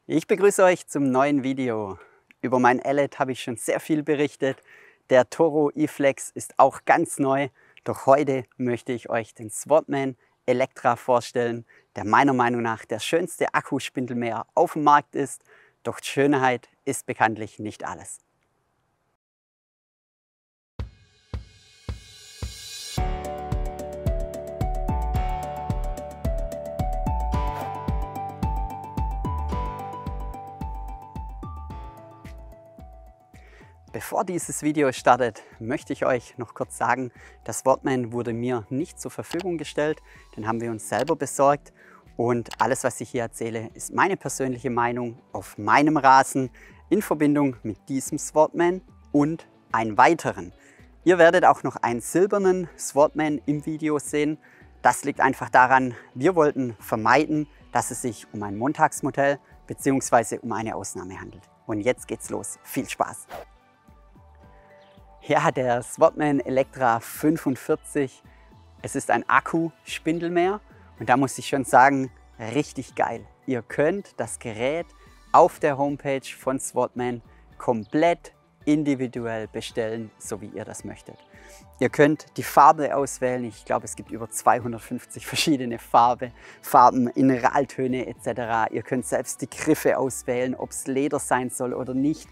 Ich begrüße euch zum neuen Video. Über mein LED habe ich schon sehr viel berichtet. Der Toro E-Flex ist auch ganz neu. Doch heute möchte ich euch den Swatman Electra vorstellen, der meiner Meinung nach der schönste Akkuspindelmäher auf dem Markt ist. Doch Schönheit ist bekanntlich nicht alles. Bevor dieses Video startet, möchte ich euch noch kurz sagen, das Swatman wurde mir nicht zur Verfügung gestellt, den haben wir uns selber besorgt und alles, was ich hier erzähle, ist meine persönliche Meinung auf meinem Rasen in Verbindung mit diesem Swatman und einem weiteren. Ihr werdet auch noch einen silbernen Swatman im Video sehen. Das liegt einfach daran, wir wollten vermeiden, dass es sich um ein Montagsmodell bzw. um eine Ausnahme handelt. Und jetzt geht's los. Viel Spaß! Hier hat der Swatman Electra 45. Es ist ein Akku-Spindelmäher und da muss ich schon sagen, richtig geil. Ihr könnt das Gerät auf der Homepage von Swatman komplett individuell bestellen, so wie ihr das möchtet. Ihr könnt die Farbe auswählen. Ich glaube, es gibt über 250 verschiedene Farben in Raltöne etc. Ihr könnt selbst die Griffe auswählen, ob es Leder sein soll oder nicht.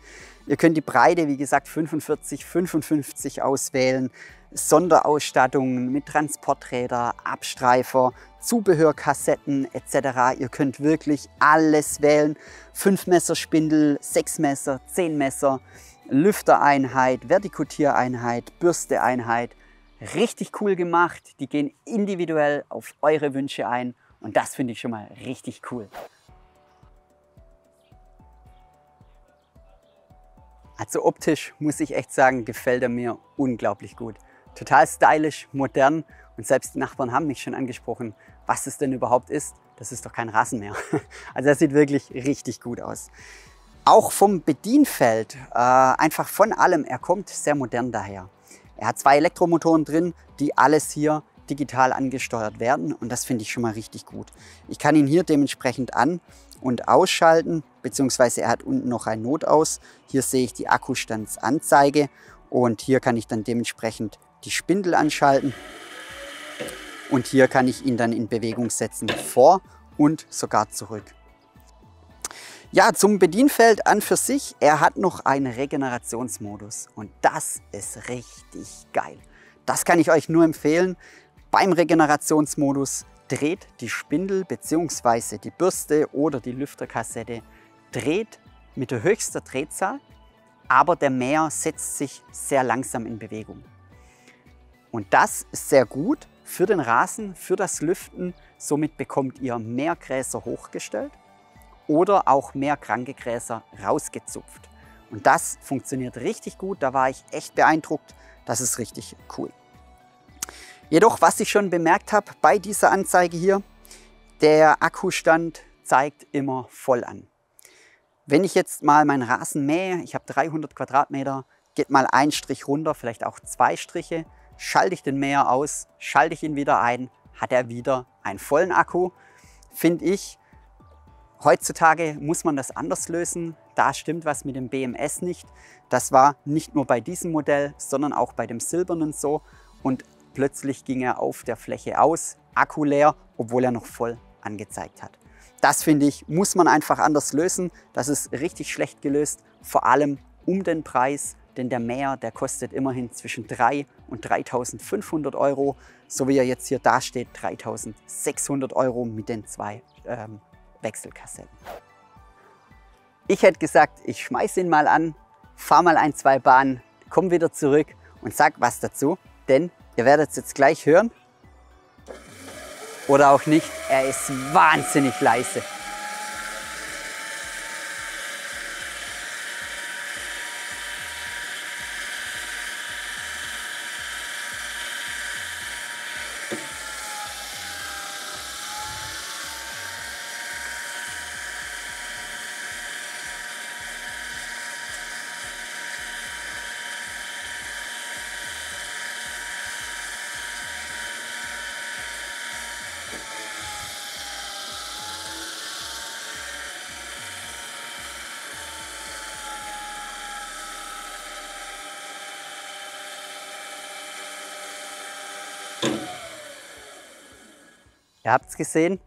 Ihr könnt die Breite, wie gesagt, 45, 55 auswählen. Sonderausstattungen mit Transporträder, Abstreifer, Zubehörkassetten etc. Ihr könnt wirklich alles wählen. 5 Messer Spindel, 6 Messer, 10 Messer. Lüftereinheit, Vertikutiereinheit, Bürsteeinheit. Richtig cool gemacht. Die gehen individuell auf eure Wünsche ein und das finde ich schon mal richtig cool. Also optisch muss ich echt sagen, gefällt er mir unglaublich gut. Total stylisch, modern und selbst die Nachbarn haben mich schon angesprochen, was es denn überhaupt ist. Das ist doch kein Rasenmäher. Also er sieht wirklich richtig gut aus. Auch vom Bedienfeld, einfach von allem, er kommt sehr modern daher. Er hat 2 Elektromotoren drin, die alles hier digital angesteuert werden und das finde ich schon mal richtig gut. Ich kann ihn hier dementsprechend an- und ausschalten, beziehungsweise er hat unten noch ein Notaus. Hier sehe ich die Akkustandsanzeige und hier kann ich dann dementsprechend die Spindel anschalten und hier kann ich ihn dann in Bewegung setzen, vor und sogar zurück. Ja, zum Bedienfeld an für sich, er hat noch einen Regenerationsmodus und das ist richtig geil. Das kann ich euch nur empfehlen. Beim Regenerationsmodus dreht die Spindel bzw. die Bürste oder die Lüfterkassette dreht mit der höchsten Drehzahl, aber der Mäher setzt sich sehr langsam in Bewegung. Und das ist sehr gut für den Rasen, für das Lüften. Somit bekommt ihr mehr Gräser hochgestellt oder auch mehr kranke Gräser rausgezupft. Und das funktioniert richtig gut, da war ich echt beeindruckt, das ist richtig cool. Jedoch, was ich schon bemerkt habe bei dieser Anzeige hier, der Akkustand zeigt immer voll an. Wenn ich jetzt mal meinen Rasen mähe, ich habe 300 Quadratmeter, geht mal ein Strich runter, vielleicht auch 2 Striche, schalte ich den Mäher aus, schalte ich ihn wieder ein, hat er wieder einen vollen Akku, finde ich. Heutzutage muss man das anders lösen. Da stimmt was mit dem BMS nicht. Das war nicht nur bei diesem Modell, sondern auch bei dem silbernen so. Und plötzlich ging er auf der Fläche aus, Akku leer, obwohl er noch voll angezeigt hat. Das finde ich, muss man einfach anders lösen. Das ist richtig schlecht gelöst, vor allem um den Preis. Denn der Mäher, der kostet immerhin zwischen 3.000 und 3.500 Euro. So wie er jetzt hier dasteht, 3.600 Euro mit den 2 Wechselkassetten. Ich hätte gesagt, ich schmeiße ihn mal an, fahre mal 1, 2 Bahnen, komme wieder zurück und sag was dazu, denn ihr werdet es jetzt gleich hören oder auch nicht, er ist wahnsinnig leise. Ihr habt es gesehen,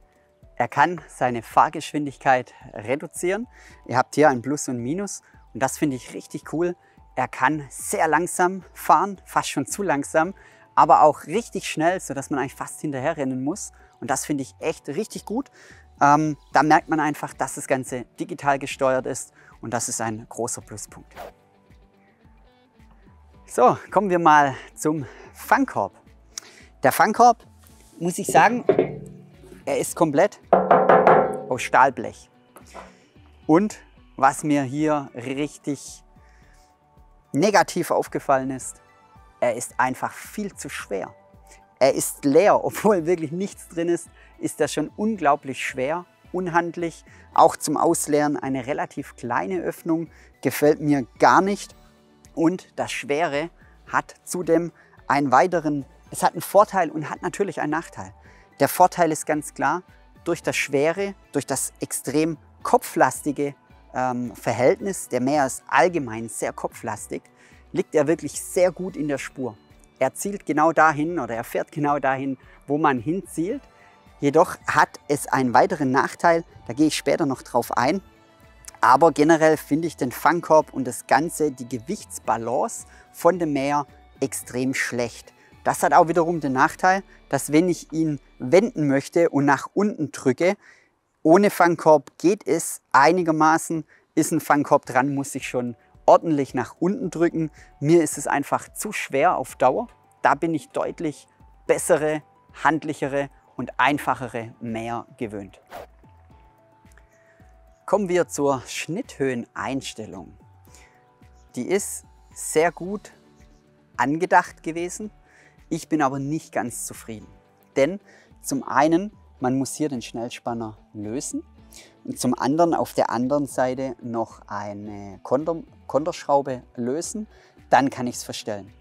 er kann seine Fahrgeschwindigkeit reduzieren. Ihr habt hier ein Plus und Minus und das finde ich richtig cool. Er kann sehr langsam fahren, fast schon zu langsam, aber auch richtig schnell, sodass man eigentlich fast hinterher rennen muss. Und das finde ich echt richtig gut. Da merkt man einfach, dass das Ganze digital gesteuert ist und das ist ein großer Pluspunkt. So, kommen wir mal zum Fangkorb. Der Fangkorb, muss ich sagen, er ist komplett aus Stahlblech. Und was mir hier richtig negativ aufgefallen ist, er ist einfach viel zu schwer. Er ist leer, obwohl wirklich nichts drin ist er schon unglaublich schwer, unhandlich. Auch zum Ausleeren eine relativ kleine Öffnung, gefällt mir gar nicht. Und das Schwere hat zudem es hat einen Vorteil und hat natürlich einen Nachteil. Der Vorteil ist ganz klar, durch das Schwere, durch das extrem kopflastige Verhältnis, der Mäher ist allgemein sehr kopflastig, liegt er wirklich sehr gut in der Spur. Er zielt genau dahin oder er fährt genau dahin, wo man hinzielt. Jedoch hat es einen weiteren Nachteil, da gehe ich später noch drauf ein. Aber generell finde ich den Fangkorb und das Ganze, die Gewichtsbalance von dem Mäher extrem schlecht. Das hat auch wiederum den Nachteil, dass wenn ich ihn wenden möchte und nach unten drücke, ohne Fangkorb geht es einigermaßen, ist ein Fangkorb dran, muss ich schon ordentlich nach unten drücken. Mir ist es einfach zu schwer auf Dauer. Da bin ich deutlich bessere, handlichere und einfachere Mäher gewöhnt. Kommen wir zur Schnitthöheneinstellung. Die ist sehr gut angedacht gewesen. Ich bin aber nicht ganz zufrieden. Denn zum einen, man muss hier den Schnellspanner lösen und zum anderen auf der anderen Seite noch eine Konterschraube lösen. Dann kann ich es verstellen.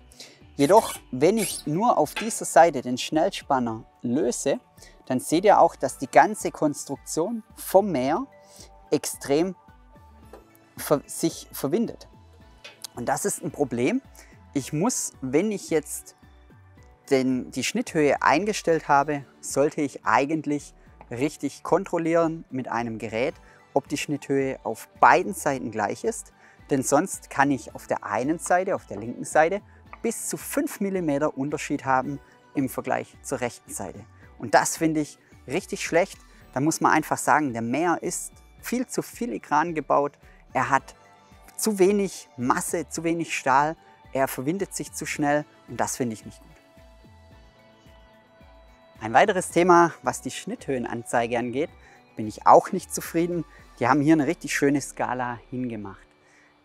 Jedoch, wenn ich nur auf dieser Seite den Schnellspanner löse, dann seht ihr auch, dass die ganze Konstruktion vom Mäher extrem sich verwindet. Und das ist ein Problem. Ich muss, wenn ich jetzt die Schnitthöhe eingestellt habe, sollte ich eigentlich richtig kontrollieren mit einem Gerät, ob die Schnitthöhe auf beiden Seiten gleich ist. Denn sonst kann ich auf der einen Seite, auf der linken Seite, bis zu 5 mm Unterschied haben im Vergleich zur rechten Seite. Und das finde ich richtig schlecht. Da muss man einfach sagen, der Mäher ist viel zu filigran gebaut. Er hat zu wenig Masse, zu wenig Stahl. Er verwindet sich zu schnell und das finde ich nicht gut. Ein weiteres Thema, was die Schnitthöhenanzeige angeht, bin ich auch nicht zufrieden. Die haben hier eine richtig schöne Skala hingemacht.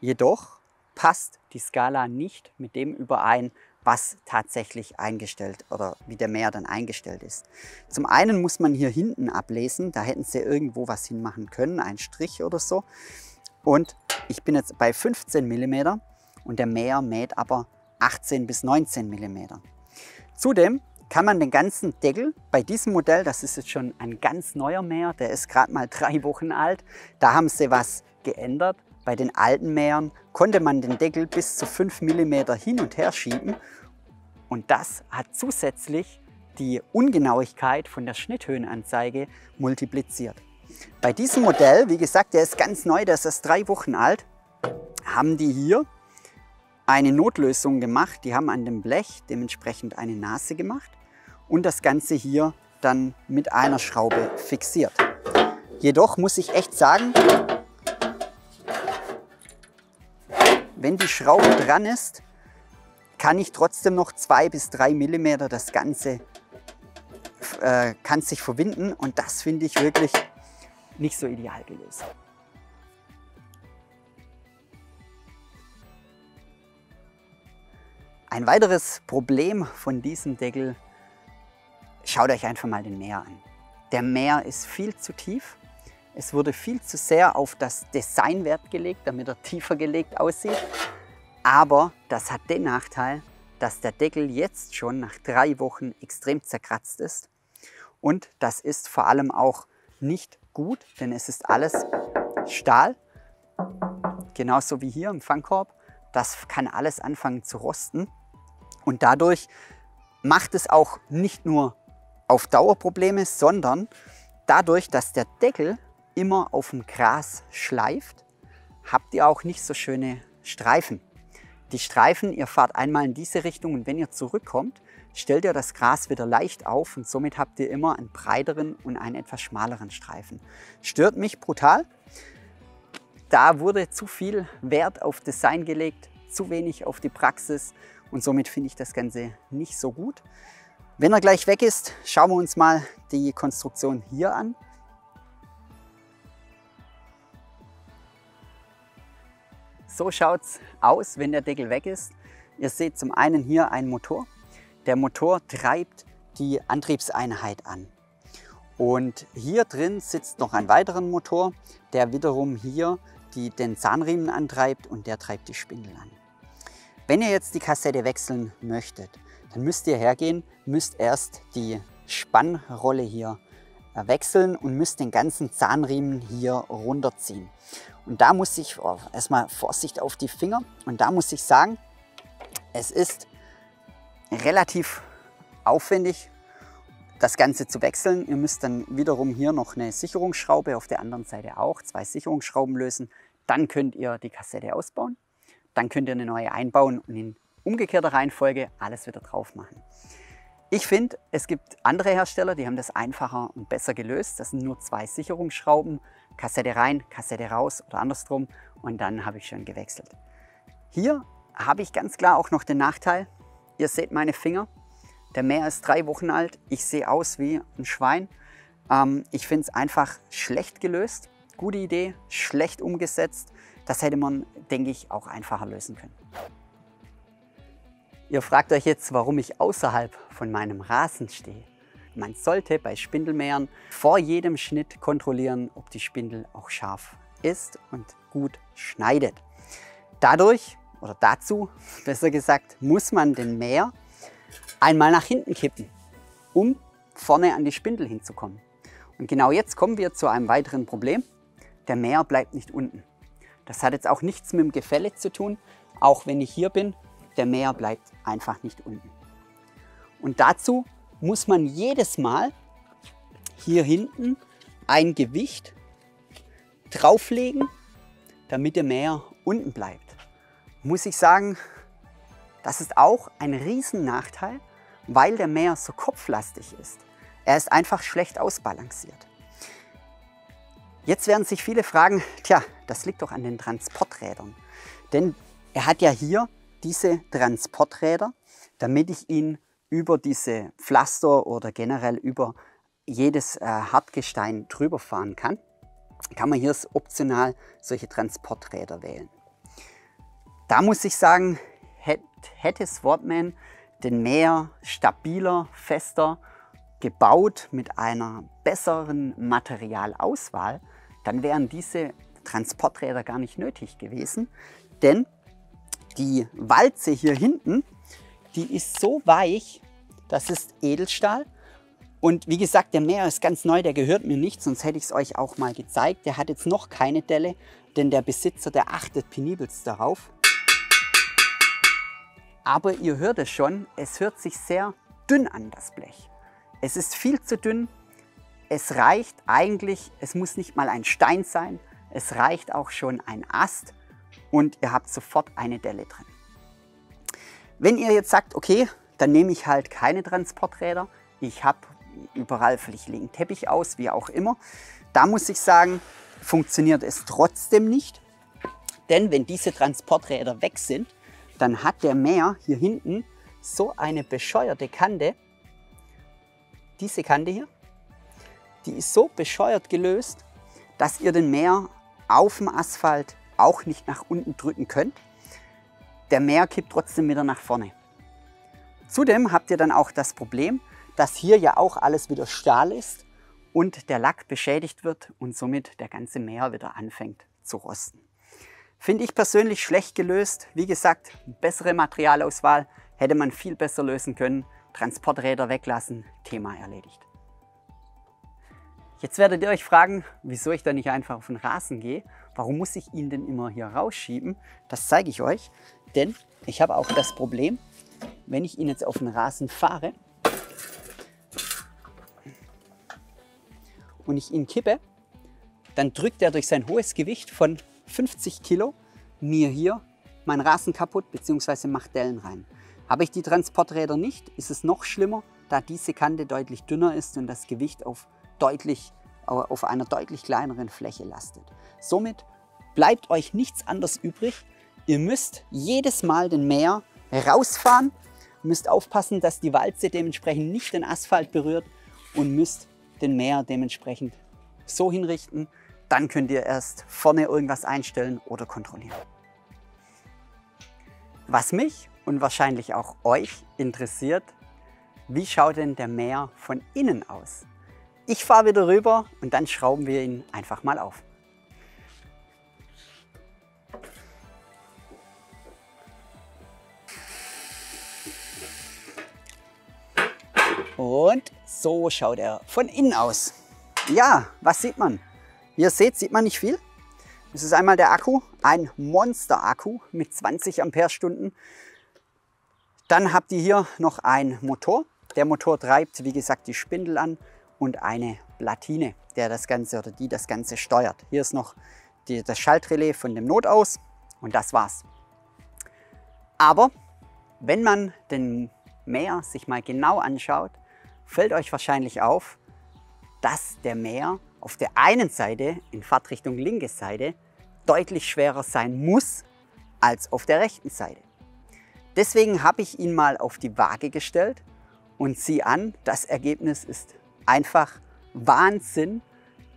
Jedoch passt die Skala nicht mit dem überein, was tatsächlich eingestellt oder wie der Mäher dann eingestellt ist. Zum einen muss man hier hinten ablesen, da hätten sie irgendwo was hinmachen können, einen Strich oder so. Und ich bin jetzt bei 15 mm und der Mäher mäht aber 18 bis 19 mm. Zudem kann man den ganzen Deckel bei diesem Modell, das ist jetzt schon ein ganz neuer Mäher, der ist gerade mal 3 Wochen alt, da haben sie was geändert. Bei den alten Mähern konnte man den Deckel bis zu 5 mm hin und her schieben und das hat zusätzlich die Ungenauigkeit von der Schnitthöhenanzeige multipliziert. Bei diesem Modell, wie gesagt, der ist ganz neu, der ist erst 3 Wochen alt, haben die hier eine Notlösung gemacht. Die haben an dem Blech dementsprechend eine Nase gemacht und das Ganze hier dann mit einer Schraube fixiert. Jedoch muss ich echt sagen, wenn die Schraube dran ist, kann ich trotzdem noch 2 bis 3 mm, das Ganze kann sich verwinden und das finde ich wirklich nicht so ideal gelöst. Ein weiteres Problem von diesem Deckel, schaut euch einfach mal den Mäher an. Der Mäher ist viel zu tief. Es wurde viel zu sehr auf das Design Wert gelegt, damit er tiefer gelegt aussieht. Aber das hat den Nachteil, dass der Deckel jetzt schon nach 3 Wochen extrem zerkratzt ist. Und das ist vor allem auch nicht gut, denn es ist alles Stahl, genauso wie hier im Fangkorb. Das kann alles anfangen zu rosten und dadurch macht es auch nicht nur auf Dauer Probleme, sondern dadurch, dass der Deckel immer auf dem Gras schleift, habt ihr auch nicht so schöne Streifen. Die Streifen, ihr fahrt einmal in diese Richtung und wenn ihr zurückkommt, stellt ihr das Gras wieder leicht auf und somit habt ihr immer einen breiteren und einen etwas schmaleren Streifen. Stört mich brutal. Da wurde zu viel Wert auf Design gelegt, zu wenig auf die Praxis und somit finde ich das Ganze nicht so gut. Wenn er gleich weg ist, schauen wir uns mal die Konstruktion hier an. So schaut es aus, wenn der Deckel weg ist. Ihr seht zum einen hier einen Motor. Der Motor treibt die Antriebseinheit an. Und hier drin sitzt noch ein weiterer Motor, der wiederum hier den Zahnriemen antreibt und der treibt die Spindel an. Wenn ihr jetzt die Kassette wechseln möchtet, dann müsst ihr hergehen, müsst erst die Spannrolle hier wechseln und müsst den ganzen Zahnriemen hier runterziehen. Und da muss ich erstmal Vorsicht auf die Finger und da muss ich sagen, es ist relativ aufwendig, das Ganze zu wechseln. Ihr müsst dann wiederum hier noch eine Sicherungsschraube, auf der anderen Seite auch, 2 Sicherungsschrauben lösen. Dann könnt ihr die Kassette ausbauen, dann könnt ihr eine neue einbauen und in umgekehrter Reihenfolge alles wieder drauf machen. Ich finde, es gibt andere Hersteller, die haben das einfacher und besser gelöst. Das sind nur 2 Sicherungsschrauben, Kassette rein, Kassette raus oder andersrum und dann habe ich schon gewechselt. Hier habe ich ganz klar auch noch den Nachteil, ihr seht meine Finger, der Mäher ist 3 Wochen alt, ich sehe aus wie ein Schwein. Ich finde es einfach schlecht gelöst, gute Idee, schlecht umgesetzt. Das hätte man, denke ich, auch einfacher lösen können. Ihr fragt euch jetzt, warum ich außerhalb von meinem Rasen stehe. Man sollte bei Spindelmähern vor jedem Schnitt kontrollieren, ob die Spindel auch scharf ist und gut schneidet. Dadurch, oder dazu besser gesagt, muss man den Mäher einmal nach hinten kippen, um vorne an die Spindel hinzukommen. Und genau jetzt kommen wir zu einem weiteren Problem. Der Mäher bleibt nicht unten. Das hat jetzt auch nichts mit dem Gefälle zu tun, auch wenn ich hier bin. Der Mäher bleibt einfach nicht unten. Und dazu muss man jedes Mal hier hinten ein Gewicht drauflegen, damit der Mäher unten bleibt. Muss ich sagen, das ist auch ein Riesennachteil, weil der Mäher so kopflastig ist. Er ist einfach schlecht ausbalanciert. Jetzt werden sich viele fragen, tja, das liegt doch an den Transporträdern. Denn er hat ja hier diese Transporträder, damit ich ihn über diese Pflaster oder generell über jedes Hartgestein drüber fahren kann, kann man hier optional solche Transporträder wählen. Da muss ich sagen, hätte Swordman den Mäher stabiler, fester gebaut mit einer besseren Materialauswahl, dann wären diese Transporträder gar nicht nötig gewesen, denn die Walze hier hinten, die ist so weich, das ist Edelstahl. Und wie gesagt, der Mäher ist ganz neu, der gehört mir nicht, sonst hätte ich es euch auch mal gezeigt. Der hat jetzt noch keine Delle, denn der Besitzer, der achtet penibelst darauf. Aber ihr hört es schon, es hört sich sehr dünn an, das Blech. Es ist viel zu dünn. Es reicht eigentlich, es muss nicht mal ein Stein sein, es reicht auch schon ein Ast. Und ihr habt sofort eine Delle drin. Wenn ihr jetzt sagt, okay, dann nehme ich halt keine Transporträder, ich habe überall, vielleicht legen Teppich aus, wie auch immer, da muss ich sagen, funktioniert es trotzdem nicht. Denn wenn diese Transporträder weg sind, dann hat der Mäher hier hinten so eine bescheuerte Kante. Diese Kante hier, die ist so bescheuert gelöst, dass ihr den Mäher auf dem Asphalt auch nicht nach unten drücken könnt. Der Mäher kippt trotzdem wieder nach vorne. Zudem habt ihr dann auch das Problem, dass hier ja auch alles wieder Stahl ist und der Lack beschädigt wird und somit der ganze Mäher wieder anfängt zu rosten. Finde ich persönlich schlecht gelöst. Wie gesagt, bessere Materialauswahl hätte man viel besser lösen können. Transporträder weglassen, Thema erledigt. Jetzt werdet ihr euch fragen, wieso ich da nicht einfach auf den Rasen gehe. Warum muss ich ihn denn immer hier rausschieben? Das zeige ich euch, denn ich habe auch das Problem, wenn ich ihn jetzt auf den Rasen fahre und ich ihn kippe, dann drückt er durch sein hohes Gewicht von 50 Kilo mir hier meinen Rasen kaputt bzw. macht Dellen rein. Habe ich die Transporträder nicht, ist es noch schlimmer, da diese Kante deutlich dünner ist und das Gewicht auf einer deutlich kleineren Fläche lastet. Somit bleibt euch nichts anderes übrig. Ihr müsst jedes Mal den Mäher rausfahren, müsst aufpassen, dass die Walze dementsprechend nicht den Asphalt berührt und müsst den Mäher dementsprechend so hinrichten. Dann könnt ihr erst vorne irgendwas einstellen oder kontrollieren. Was mich und wahrscheinlich auch euch interessiert, wie schaut denn der Mäher von innen aus? Ich fahre wieder rüber und dann schrauben wir ihn einfach mal auf. Und so schaut er von innen aus. Ja, was sieht man? Wie ihr seht, sieht man nicht viel. Das ist einmal der Akku, ein Monster-Akku mit 20 Ampere-Stunden. Dann habt ihr hier noch einen Motor. Der Motor treibt, wie gesagt, die Spindel an und eine Platine, die das Ganze steuert. Hier ist noch das Schaltrelais von dem Notaus und das war's. Aber wenn man den Mäher sich mal genau anschaut, fällt euch wahrscheinlich auf, dass der Mäher auf der einen Seite, in Fahrtrichtung linke Seite, deutlich schwerer sein muss als auf der rechten Seite. Deswegen habe ich ihn mal auf die Waage gestellt und sieh an, das Ergebnis ist einfach Wahnsinn.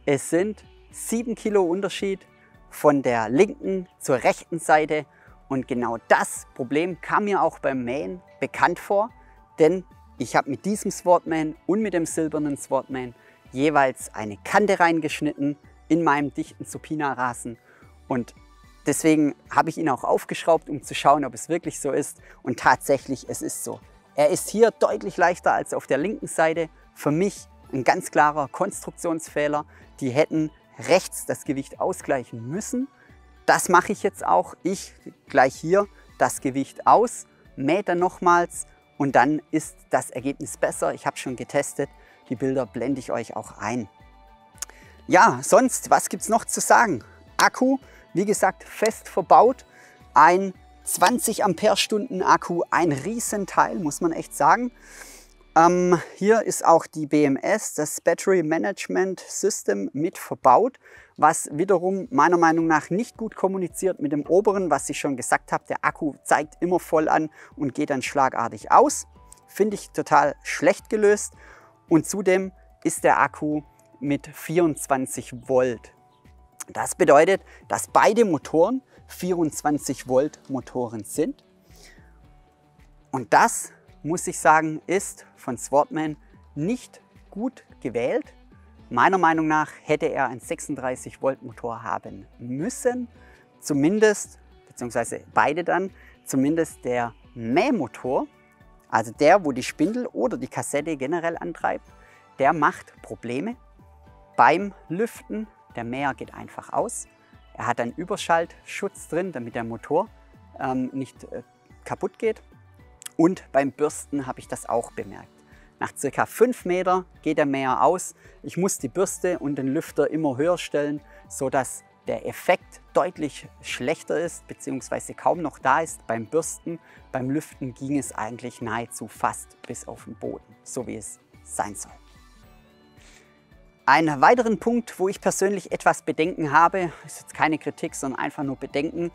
Es sind 7 Kilo Unterschied von der linken zur rechten Seite und genau das Problem kam mir auch beim Mähen bekannt vor, denn ich habe mit diesem Swordman und mit dem silbernen Swordman jeweils eine Kante reingeschnitten in meinem dichten Supina-Rasen und deswegen habe ich ihn auch aufgeschraubt, um zu schauen, ob es wirklich so ist und tatsächlich, es ist so. Er ist hier deutlich leichter als auf der linken Seite. Für mich ein ganz klarer Konstruktionsfehler. Die hätten rechts das Gewicht ausgleichen müssen. Das mache ich jetzt auch. Ich gleiche hier das Gewicht aus, mähe dann nochmals und dann ist das Ergebnis besser. Ich habe schon getestet. Die Bilder blende ich euch auch ein. Ja, sonst, was gibt es noch zu sagen? Akku, wie gesagt, fest verbaut. Ein 20 Ampere-Stunden Akku, ein Riesenteil, muss man echt sagen. Hier ist auch die BMS, das Battery Management System, mit verbaut, was wiederum meiner Meinung nach nicht gut kommuniziert mit dem oberen, was ich schon gesagt habe. Der Akku zeigt immer voll an und geht dann schlagartig aus. Finde ich total schlecht gelöst. Und zudem ist der Akku mit 24 Volt. Das bedeutet, dass beide Motoren 24 Volt Motoren sind. Und das, muss ich sagen, ist von Swordman nicht gut gewählt. Meiner Meinung nach hätte er einen 36 Volt Motor haben müssen. Zumindest, beziehungsweise beide dann, zumindest der Mähmotor, also der, wo die Spindel oder die Kassette generell antreibt, der macht Probleme beim Lüften. Der Mäher geht einfach aus. Er hat einen Überschaltschutz drin, damit der Motor nicht kaputt geht. Und beim Bürsten habe ich das auch bemerkt. Nach ca. 5 Meter geht der Mäher aus. Ich muss die Bürste und den Lüfter immer höher stellen, sodass der Effekt deutlich schlechter ist, beziehungsweise kaum noch da ist beim Bürsten. Beim Lüften ging es eigentlich nahezu fast bis auf den Boden, so wie es sein soll. Einen weiteren Punkt, wo ich persönlich etwas Bedenken habe, ist jetzt keine Kritik, sondern einfach nur Bedenken.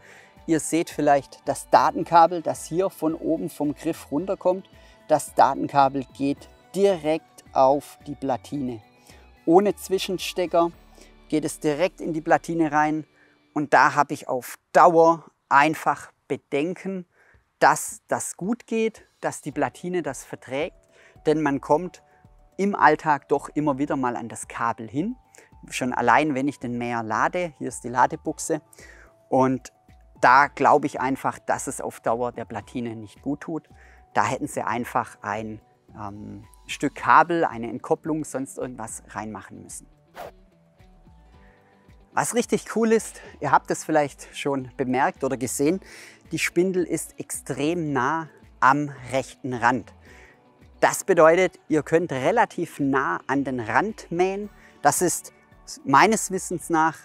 Ihr seht vielleicht das Datenkabel, das hier von oben vom Griff runterkommt. Das Datenkabel geht direkt auf die Platine. Ohne Zwischenstecker geht es direkt in die Platine rein. Und da habe ich auf Dauer einfach Bedenken, dass das gut geht, dass die Platine das verträgt. Denn man kommt im Alltag doch immer wieder mal an das Kabel hin. Schon allein, wenn ich den Mäher lade, hier ist die Ladebuchse. Und da glaube ich einfach, dass es auf Dauer der Platine nicht gut tut. Da hätten sie einfach ein Stück Kabel, eine Entkopplung, sonst irgendwas reinmachen müssen. Was richtig cool ist, ihr habt es vielleicht schon bemerkt oder gesehen, die Spindel ist extrem nah am rechten Rand. Das bedeutet, ihr könnt relativ nah an den Rand mähen. Das ist meines Wissens nach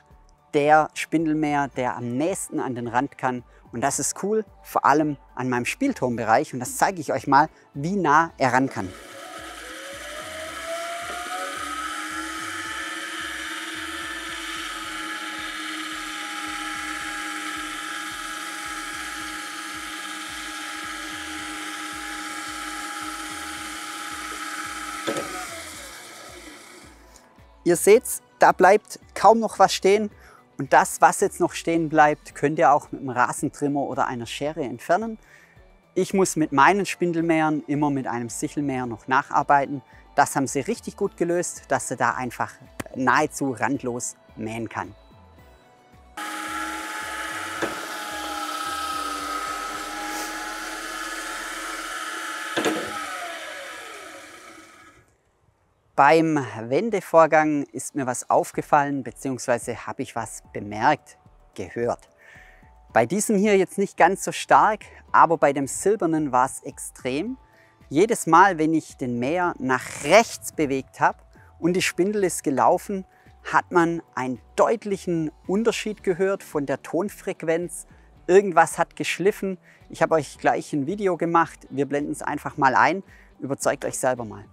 der Spindelmäher, der am nächsten an den Rand kann. Und das ist cool, vor allem an meinem Spielturmbereich. Und das zeige ich euch mal, wie nah er ran kann. Ihr seht, da bleibt kaum noch was stehen und das, was jetzt noch stehen bleibt, könnt ihr auch mit einem Rasentrimmer oder einer Schere entfernen. Ich muss mit meinen Spindelmähern immer mit einem Sichelmäher noch nacharbeiten. Das haben sie richtig gut gelöst, dass sie da einfach nahezu randlos mähen kann. Beim Wendevorgang ist mir was aufgefallen, beziehungsweise habe ich was bemerkt, gehört. Bei diesem hier jetzt nicht ganz so stark, aber bei dem silbernen war es extrem. Jedes Mal, wenn ich den Mäher nach rechts bewegt habe und die Spindel ist gelaufen, hat man einen deutlichen Unterschied gehört von der Tonfrequenz. Irgendwas hat geschliffen. Ich habe euch gleich ein Video gemacht. Wir blenden es einfach mal ein. Überzeugt euch selber mal.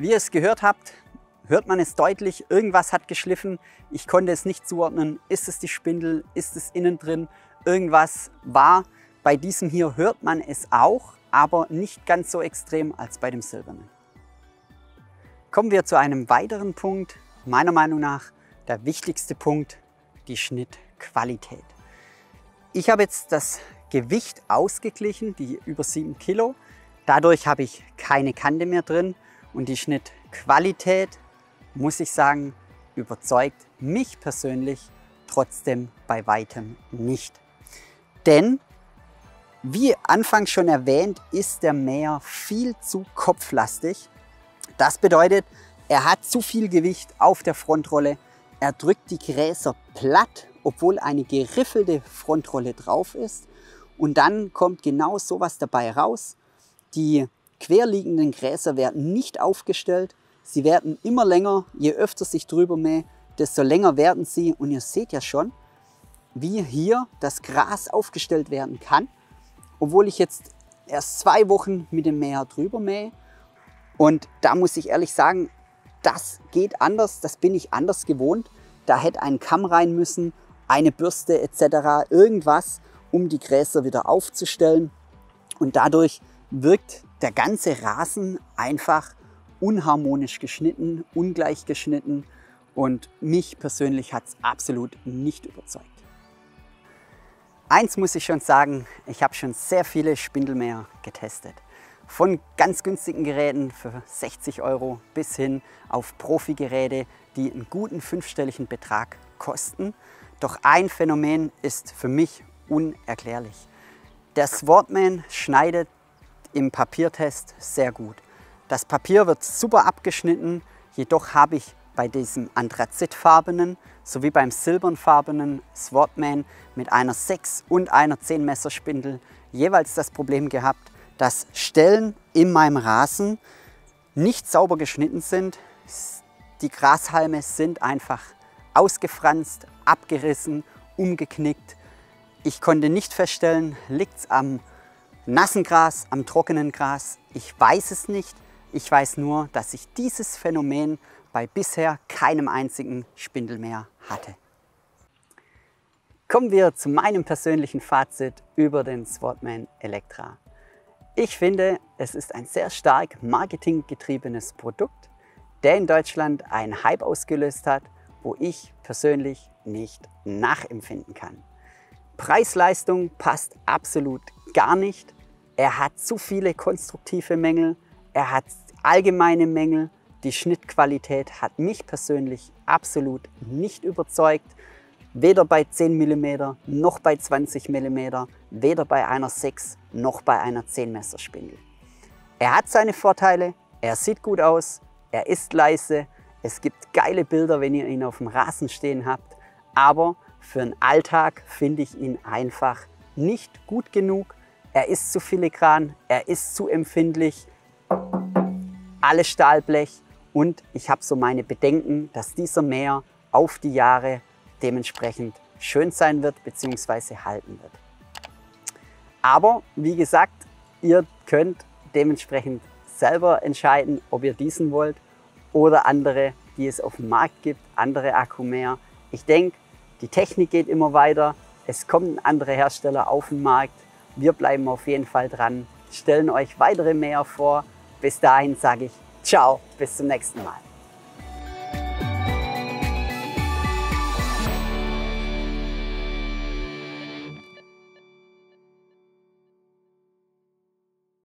Wie ihr es gehört habt, hört man es deutlich, irgendwas hat geschliffen. Ich konnte es nicht zuordnen. Ist es die Spindel? Ist es innen drin? Irgendwas war. Bei diesem hier hört man es auch, aber nicht ganz so extrem als bei dem silbernen. Kommen wir zu einem weiteren Punkt. Meiner Meinung nach der wichtigste Punkt, die Schnittqualität. Ich habe jetzt das Gewicht ausgeglichen, die über 7 Kilo. Dadurch habe ich keine Kante mehr drin. Und die Schnittqualität, muss ich sagen, überzeugt mich persönlich trotzdem bei weitem nicht. Denn, wie anfangs schon erwähnt, ist der Mäher viel zu kopflastig. Das bedeutet, er hat zu viel Gewicht auf der Frontrolle. Er drückt die Gräser platt, obwohl eine geriffelte Frontrolle drauf ist. Und dann kommt genau sowas dabei raus. Die querliegenden Gräser werden nicht aufgestellt. Sie werden immer länger. Je öfter ich drüber mähe, desto länger werden sie. Und ihr seht ja schon, wie hier das Gras aufgestellt werden kann. Obwohl ich jetzt erst 2 Wochen mit dem Mäher drüber mähe. Und da muss ich ehrlich sagen, das geht anders. Das bin ich anders gewohnt. Da hätte ein Kamm rein müssen, eine Bürste etc. Irgendwas, um die Gräser wieder aufzustellen. Und dadurch wirkt der ganze Rasen einfach unharmonisch geschnitten, ungleich geschnitten und mich persönlich hat es absolut nicht überzeugt. Eins muss ich schon sagen, ich habe schon sehr viele Spindelmäher getestet. Von ganz günstigen Geräten für 60 € bis hin auf Profi-Geräte, die einen guten 5-stelligen Betrag kosten. Doch ein Phänomen ist für mich unerklärlich. Der Swordman schneidet im Papiertest sehr gut. Das Papier wird super abgeschnitten, jedoch habe ich bei diesem anthrazitfarbenen sowie beim silbernfarbenen Swordman mit einer 6 und einer 10 Messerspindel jeweils das Problem gehabt, dass Stellen in meinem Rasen nicht sauber geschnitten sind. Die Grashalme sind einfach ausgefranst, abgerissen, umgeknickt. Ich konnte nicht feststellen, liegt es am nassen Gras, am trockenen Gras. Ich weiß es nicht. Ich weiß nur, dass ich dieses Phänomen bei bisher keinem einzigen Spindelmäher hatte. Kommen wir zu meinem persönlichen Fazit über den Swordman Electra. Ich finde, es ist ein sehr stark marketinggetriebenes Produkt, der in Deutschland einen Hype ausgelöst hat, wo ich persönlich nicht nachempfinden kann. Preis-Leistung passt absolut gar nicht. Er hat zu viele konstruktive Mängel, er hat allgemeine Mängel. Die Schnittqualität hat mich persönlich absolut nicht überzeugt. Weder bei 10 mm noch bei 20 mm, weder bei einer 6 noch bei einer 10 Messerspindel. Er hat seine Vorteile, er sieht gut aus, er ist leise, Es gibt geile Bilder, wenn ihr ihn auf dem Rasen stehen habt, aber für den Alltag finde ich ihn einfach nicht gut genug. Er ist zu filigran, er ist zu empfindlich, alles Stahlblech und ich habe so meine Bedenken, dass dieser Mäher auf die Jahre dementsprechend schön sein wird bzw. halten wird. Aber wie gesagt, ihr könnt dementsprechend selber entscheiden, ob ihr diesen wollt oder andere, die es auf dem Markt gibt, andere Akkumäher. Ich denke, die Technik geht immer weiter, es kommen andere Hersteller auf den Markt. Wir bleiben auf jeden Fall dran, stellen euch weitere Mäher vor. Bis dahin sage ich ciao, bis zum nächsten Mal.